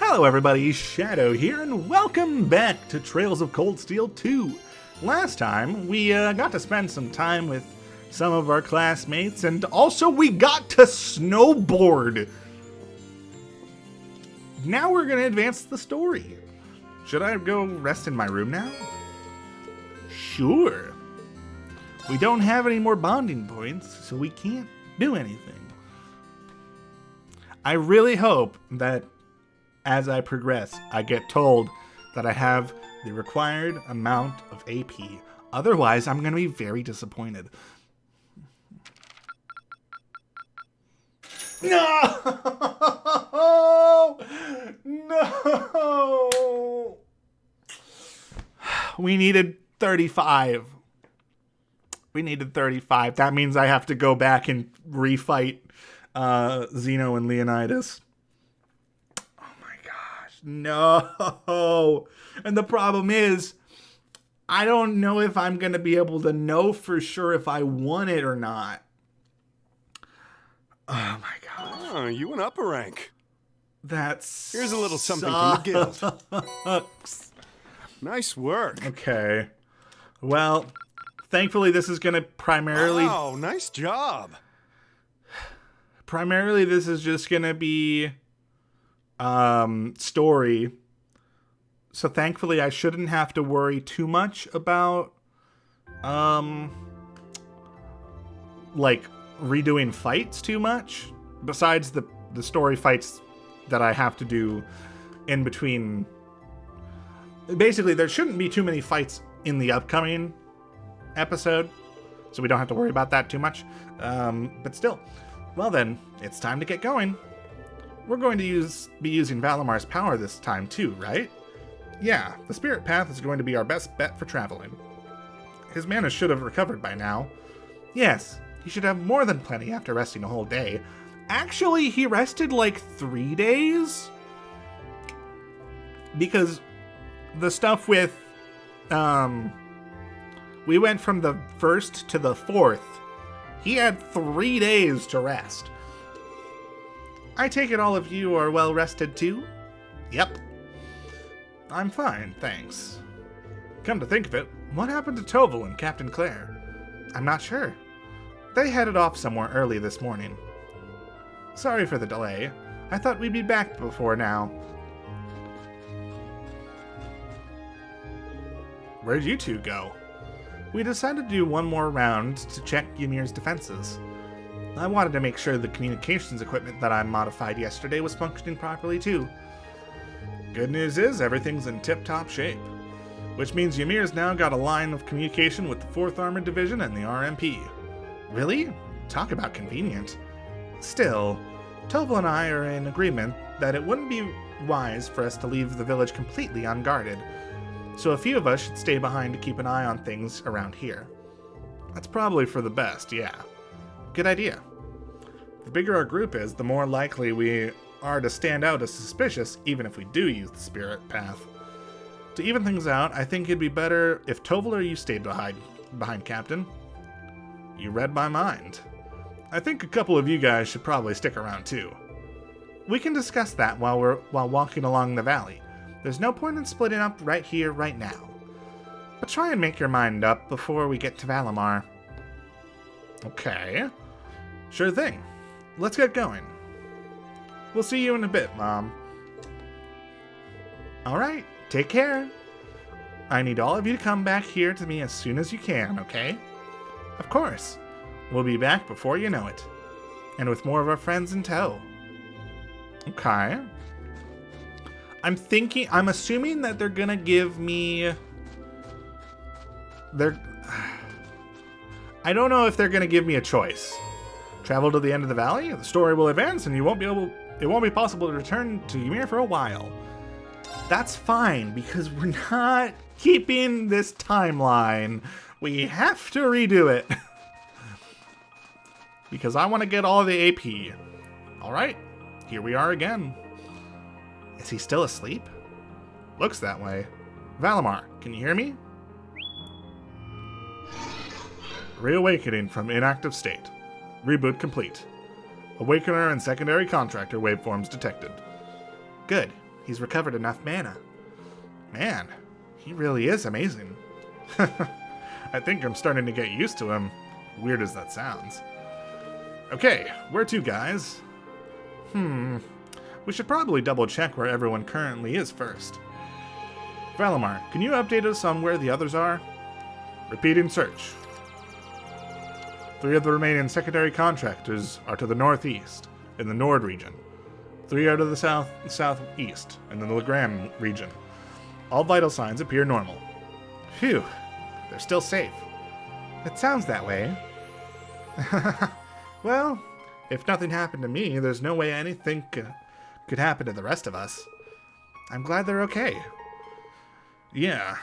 Hello everybody, Shadow here, and welcome back to Trails of Cold Steel 2. Last time, we got to spend some time with some of our classmates, and also we got to snowboard. Now we're going to advance the story. Should I go rest in my room now? Sure. We don't have any more bonding points, so we can't do anything. I really hope that as I progress, I get told that I have the required amount of AP. Otherwise, I'm going to be very disappointed. No! No! We needed 35. We needed 35. That means I have to go back and refight Zeno and Leonidas. No. And the problem is, I don't know if I'm going to be able to know for sure if I won it or not. Oh my gosh. Oh, you went up a rank. That's Here's a little something from the guild. Nice work. Okay. Well, thankfully this is going to primarily... Oh, nice job. Primarily this is just going to be... story. So thankfully I shouldn't have to worry too much about like redoing fights too much, besides the story fights that I have to do in between. Basically there shouldn't be too many fights in the upcoming episode, so we don't have to worry about that too much, but still. Well then, it's time to get going. We're going to be using Valamar's power this time too, right? Yeah, the Spirit Path is going to be our best bet for traveling. His mana should have recovered by now. Yes, he should have more than plenty after resting a whole day. Actually, he rested like 3 days? Because the stuff with, we went from the 1st to the 4th. He had 3 days to rest. I take it all of you are well rested too? Yep. I'm fine, thanks. Come to think of it, what happened to Toval and Captain Claire? I'm not sure. They headed off somewhere early this morning. Sorry for the delay. I thought we'd be back before now. Where'd you two go? We decided to do one more round to check Ymir's defenses. I wanted to make sure the communications equipment that I modified yesterday was functioning properly too. Good news is everything's in tip-top shape, which means Ymir's now got a line of communication with the 4th Armored Division and the RMP. Really? Talk about convenient. Still, Toval and I are in agreement that it wouldn't be wise for us to leave the village completely unguarded, so a few of us should stay behind to keep an eye on things around here. That's probably for the best, yeah. Good idea. The bigger our group is, the more likely we are to stand out as suspicious, even if we do use the Spirit Path. To even things out, I think it'd be better if Toval or you stayed behind Captain. You read my mind. I think a couple of you guys should probably stick around too. We can discuss that while walking along the valley. There's no point in splitting up right here, right now. But try and make your mind up before we get to Valamar. Okay. Sure thing. Let's get going. We'll see you in a bit, Mom. Alright, take care. I need all of you to come back here to me as soon as you can, okay? Of course. We'll be back before you know it. And with more of our friends in tow. Okay. I'm assuming that they're gonna give me... I don't know if they're gonna give me a choice. Travel to the end of the valley, the story will advance, and it won't be possible to return to Ymir for a while. That's fine, because we're not keeping this timeline. We have to redo it. Because I want to get all of the AP. Alright, here we are again. Is he still asleep? Looks that way. Valamar, can you hear me? Reawakening from inactive state. Reboot complete. Awakener and secondary contractor waveforms detected. Good. he's recovered enough mana. Man, he really is amazing. I think I'm starting to get used to him, weird as that sounds. Okay, where to, guys? We should probably double check where everyone currently is first. Valimar, can you update us on where the others are? Repeating search. 3 of the remaining secondary contractors are to the northeast, in the Nord region. 3 are to the southeast, in the Legram region. All vital signs appear normal. Phew, they're still safe. It sounds that way. Well, if nothing happened to me, there's no way anything could happen to the rest of us. I'm glad they're okay. Yeah,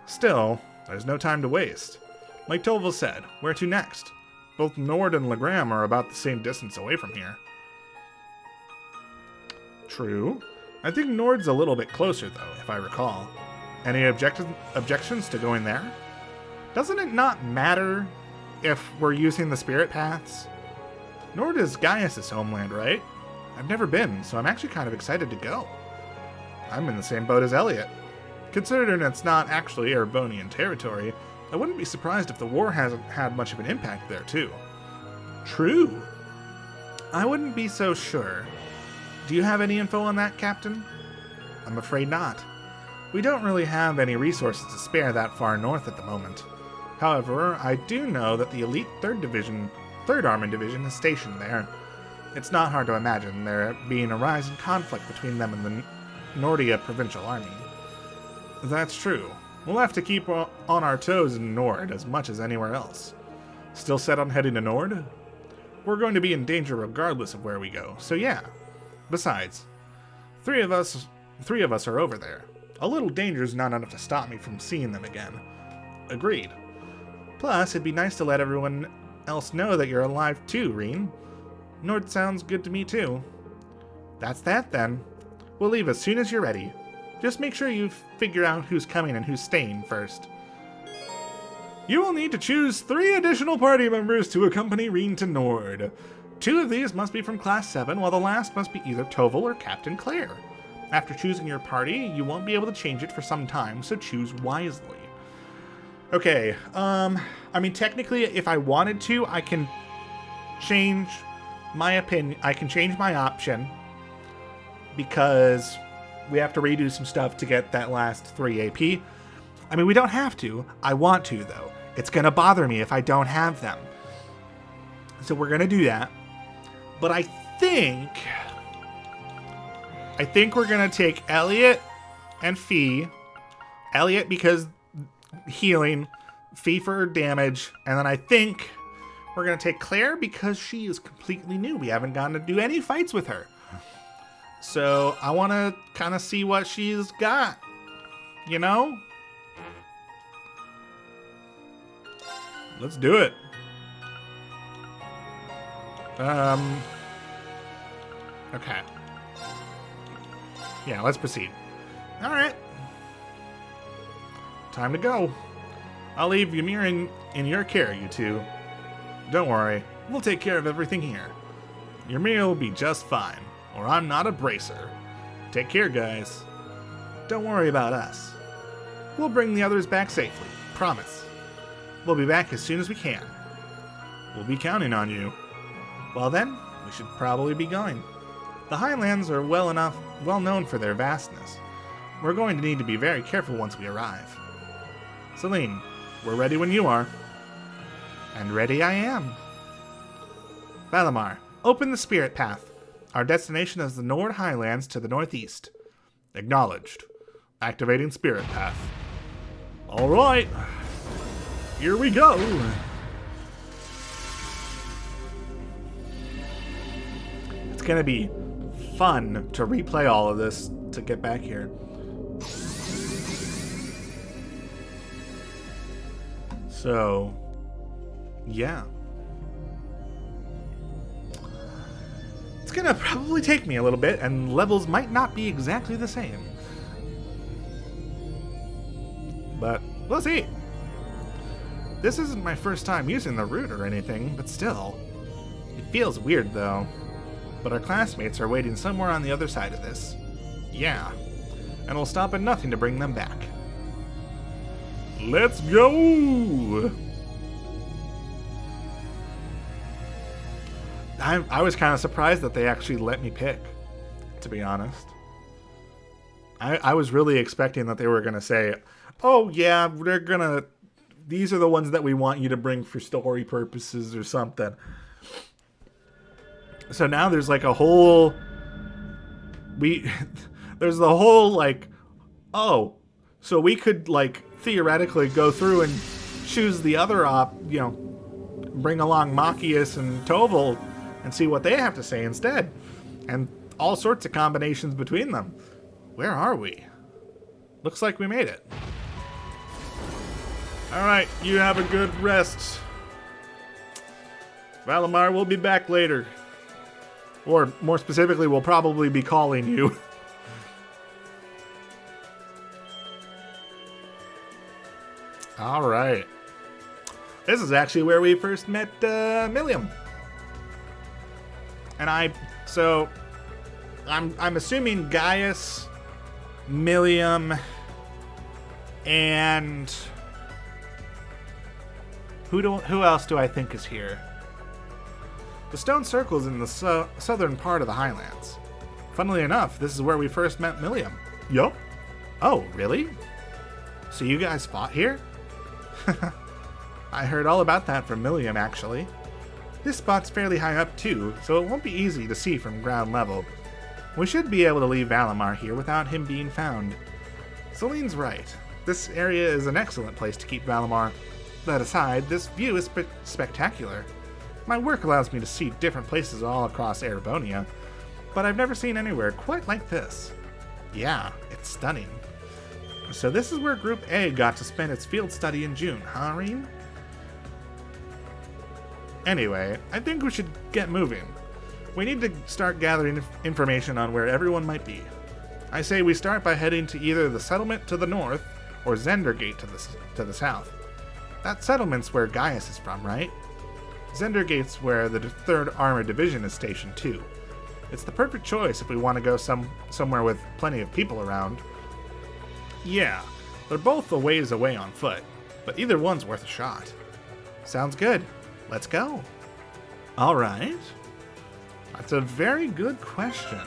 still, there's no time to waste. Like Toval said, where to next? Both Nord and Legram are about the same distance away from here. True. I think Nord's a little bit closer, though, if I recall. Any objections to going there? Doesn't it not matter if we're using the spirit paths? Nord is Gaius' homeland, right? I've never been, so I'm actually kind of excited to go. I'm in the same boat as Elliot. Considering it's not actually Erebonian territory, I wouldn't be surprised if the war hasn't had much of an impact there, too. True. I wouldn't be so sure. Do you have any info on that, Captain? I'm afraid not. We don't really have any resources to spare that far north at the moment. However, I do know that the elite 3rd Armored Division is stationed there. It's not hard to imagine there being a rise in conflict between them and the Nordia Provincial Army. That's true. We'll have to keep on our toes in Nord as much as anywhere else. Still set on heading to Nord? We're going to be in danger regardless of where we go, so yeah. Besides, three of us are over there. A little danger's not enough to stop me from seeing them again. Agreed. Plus, it'd be nice to let everyone else know that you're alive too, Reen. Nord sounds good to me too. That's that then. We'll leave as soon as you're ready. Just make sure you figure out who's coming and who's staying first. You will need to choose 3 additional party members to accompany Reen to Nord. 2 of these must be from Class 7, while the last must be either Toval or Captain Claire. After choosing your party, you won't be able to change it for some time, so choose wisely. Okay, I mean, technically, if I wanted to, I can change my opinion. I can change my option, because we have to redo some stuff to get that last 3 AP. I mean, we don't have to. I want to, though. It's going to bother me if I don't have them. So we're going to do that. But I think we're going to take Elliot and Fee. Elliot because healing, Fee for damage, and then I think we're going to take Claire because she is completely new. We haven't gotten to do any fights with her. So I want to kind of see what she's got, you know? Let's do it. Okay. Yeah, let's proceed. All right. Time to go. I'll leave Ymir in your care, you two. Don't worry, we'll take care of everything here. Ymir will be just fine, or I'm not a bracer. Take care, guys. Don't worry about us. We'll bring the others back safely, promise. We'll be back as soon as we can. We'll be counting on you. Well then, we should probably be going. The Highlands are well known for their vastness. We're going to need to be very careful once we arrive. Celine, we're ready when you are. And ready I am. Valimar, open the spirit path. Our destination is the Nord Highlands to the northeast. Acknowledged. Activating spirit path. All right. Here we go. It's going to be fun to replay all of this to get back here. So, yeah. It's gonna probably take me a little bit, and levels might not be exactly the same. But we'll see. This isn't my first time using the route or anything, but still. It feels weird, though. But our classmates are waiting somewhere on the other side of this. Yeah, and it'll stop at nothing to bring them back. Let's go! I was kind of surprised that they actually let me pick, to be honest. I was really expecting that they were going to say, oh yeah, these are the ones that we want you to bring for story purposes or something. So now there's like a whole, there's the whole like, oh, so we could like theoretically go through and choose the other bring along Machias and Toval and see what they have to say instead. And all sorts of combinations between them. Where are we? Looks like we made it. Alright, you have a good rest. Valimar, we'll be back later. Or, more specifically, we'll probably be calling you. Alright. This is actually where we first met Millium. And I'm assuming Gaius, Millium, and who else do I think is here? The stone circle's in the southern part of the Highlands. Funnily enough, this is where we first met Millium. Yup. Oh, really? So you guys fought here? I heard all about that from Millium, actually. This spot's fairly high up too, so it won't be easy to see from ground level. We should be able to leave Valimar here without him being found. Celine's right. This area is an excellent place to keep Valimar. That aside, this view is spectacular. My work allows me to see different places all across Erebonia, but I've never seen anywhere quite like this. Yeah, it's stunning. So this is where Group A got to spend its field study in June, huh, Rean? Anyway, I think we should get moving. We need to start gathering information on where everyone might be. I say we start by heading to either the settlement to the north or Zendergate to the south. That settlement's where Gaius is from, right? Zendergate's where the 3rd Armored Division is stationed too. It's the perfect choice if we want to go somewhere with plenty of people around. Yeah, they're both a ways away on foot, but either one's worth a shot. Sounds good. Let's go. All right. That's a very good question.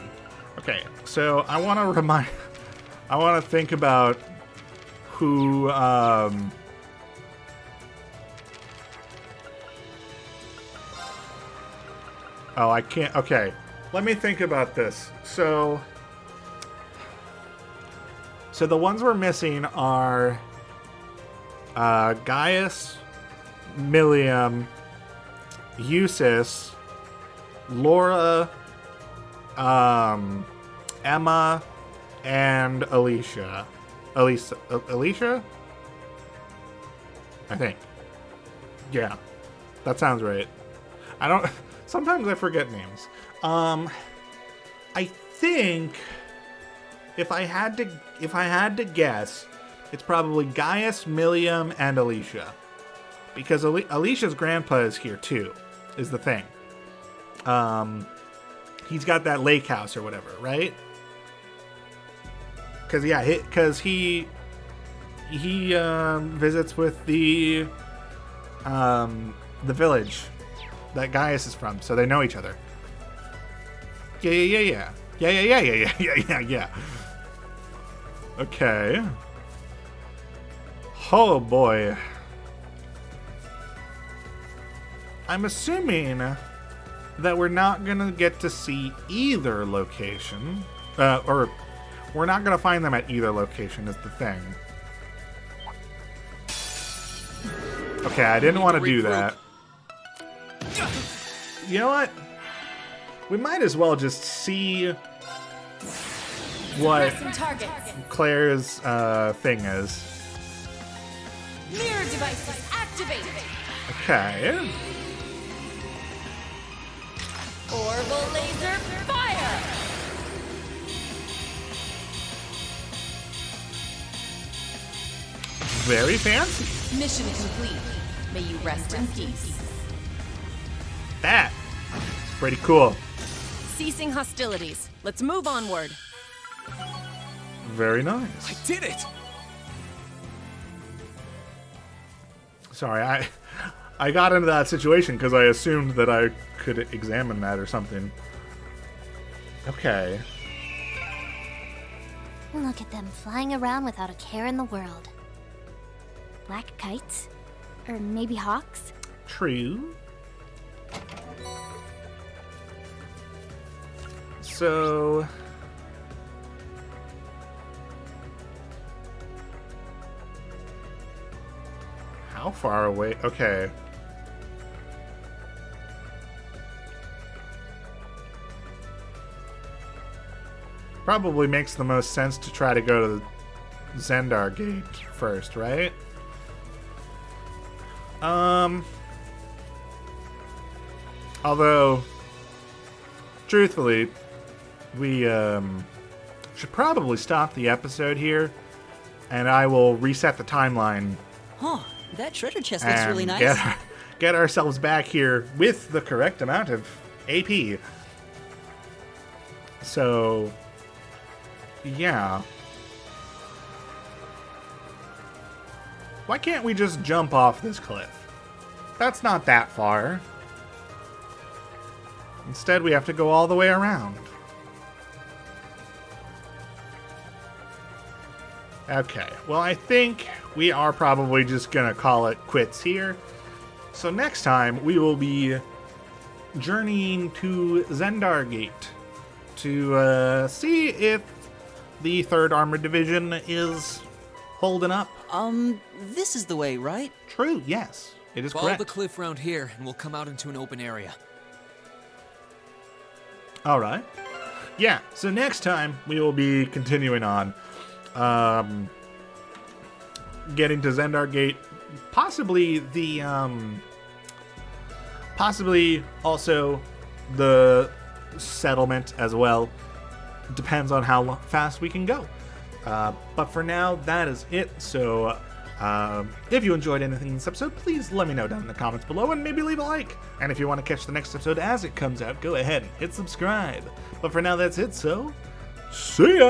Okay, so I want to think about who, oh, I can't, okay. Let me think about this. So the ones we're missing are, Gaius, Millium, Eustace, Laura, Emma, and Alicia. Alicia? I think. Yeah, that sounds right. Sometimes I forget names. I think if I had to guess, it's probably Gaius, Millium, and Alicia. Because Alicia's grandpa is here too, is the thing. He's got that lake house or whatever, right? Because he visits with the village that Gaius is from, so they know each other. Yeah. Okay. Oh boy. I'm assuming that we're not gonna get to see either location, or we're not gonna find them at either location is the thing. Okay, I didn't want to do that. You know what? We might as well just see what Claire's thing is. Mirror devices activated. Okay. Orbital laser fire. Very fancy. Mission complete. May you rest in peace. That is pretty cool. Ceasing hostilities. Let's move onward. Very nice. I did it! Sorry, I got into that situation because I assumed that I could examine that or something. Okay. Look at them flying around without a care in the world. Black kites? Or maybe hawks? True. So... how far away? Okay. Probably makes the most sense to try to go to the Zendar Gate first, right? Although, truthfully, we should probably stop the episode here, and I will reset the timeline Huh, that treasure chest looks really and nice. get ourselves back here with the correct amount of AP. So, yeah. Why can't we just jump off this cliff? That's not that far. Instead, we have to go all the way around. Okay, well, I think we are probably just gonna call it quits here. So next time, we will be journeying to Zendar Gate to see if the 3rd Armored Division is holding up. This is the way, right? True, yes. It is Follow correct. the cliff round here, and we'll come out into an open area. All right. Yeah, so next time we will be continuing on. Getting to Zendar Gate. Possibly the, possibly also the settlement as well. Depends on how fast we can go. But for now, that is it. So, if you enjoyed anything in this episode, please let me know down in the comments below and maybe leave a like. And if you want to catch the next episode as it comes out, go ahead and hit subscribe. But for now, that's it. So, see ya!